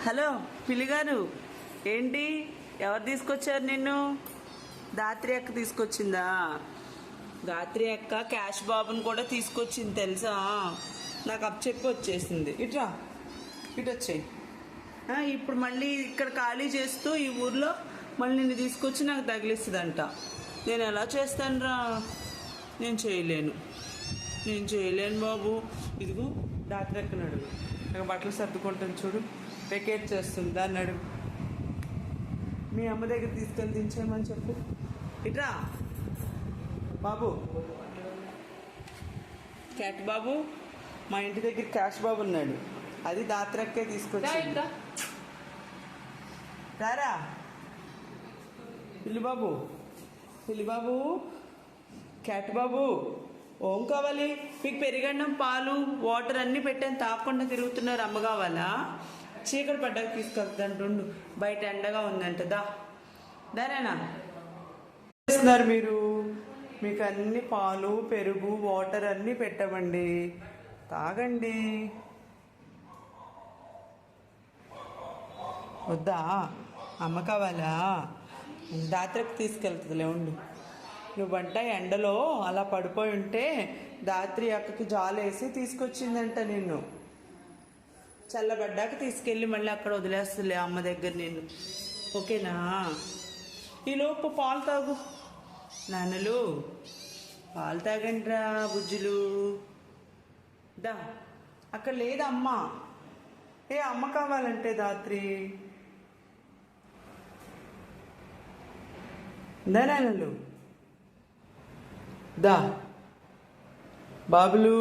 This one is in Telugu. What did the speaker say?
హలో పిల్లిగారు, ఏంటి? ఎవరు తీసుకొచ్చారు నిన్ను? దాత్రి అక్క తీసుకొచ్చిందా? దాత్రి అక్క క్యాష్ బాబుని కూడా తీసుకొచ్చింది తెలుసా? నాకు అప్ చెప్పి వచ్చేసింది. ఇట్రా, ఇటు వచ్చేయి. ఇప్పుడు మళ్ళీ ఇక్కడ ఖాళీ చేస్తూ ఈ ఊర్లో మళ్ళీ నిన్ను తీసుకొచ్చి నాకు తగిలిస్తుందంట. నేను ఎలా చేస్తానురా? నేను చేయలేను బాబు. ఇదిగో దాత్రి అక్కని అడుగు. నాకు బట్టలు సర్దుకుంటాను చూడు, వెకేట్ చేస్తుంది. దాన్ని అడుగు. మీ అమ్మ దగ్గర తీసుకెళ్ళి దించేయమని చెప్పు. ఇట్రా బాబు, క్యాట్ బాబు. మా ఇంటి దగ్గర క్యాష్ బాబు ఉన్నాడు, అది దాత్రక్కే తీసుకొచ్చి. రారా పిల్లి బాబు, క్యాట్ బాబు. ఓం కావాలి మీకు? పెరిగన్నం, పాలు, వాటర్ అన్నీ పెట్టాను, తాకుండా తిరుగుతున్నారు. అమ్మ కావాలా? చీకటి పడ్డాక తీసుకెళ్తాంటుండు, బయట ఎండగా ఉందంట. దారేనా చేస్తున్నారు మీరు? మీకు అన్ని పాలు, పెరుగు, వాటర్ అన్నీ పెట్టమండి, తాగండి. వద్దా? అమ్మ కావాలా? దాత్రకు తీసుకెళ్తుందిలే, ఉండు. నువ్వంట ఎండలో అలా పడిపోయి ఉంటే దాత్రి అక్కకి జాలేసి తీసుకొచ్చిందంట నిన్ను. చల్లబడ్డాక తీసుకెళ్ళి మళ్ళీ అక్కడ వదిలేస్తులే అమ్మ దగ్గర నిన్ను, ఓకేనా? ఈలోపు పాలు తాగు నాన్నలు, పాలు తాగండి రా బుజ్జులు. దా, అక్కడ లేదా అమ్మ? అమ్మ కావాలంటే దాత్రి. దా నాన్నలు, దా బాబులు.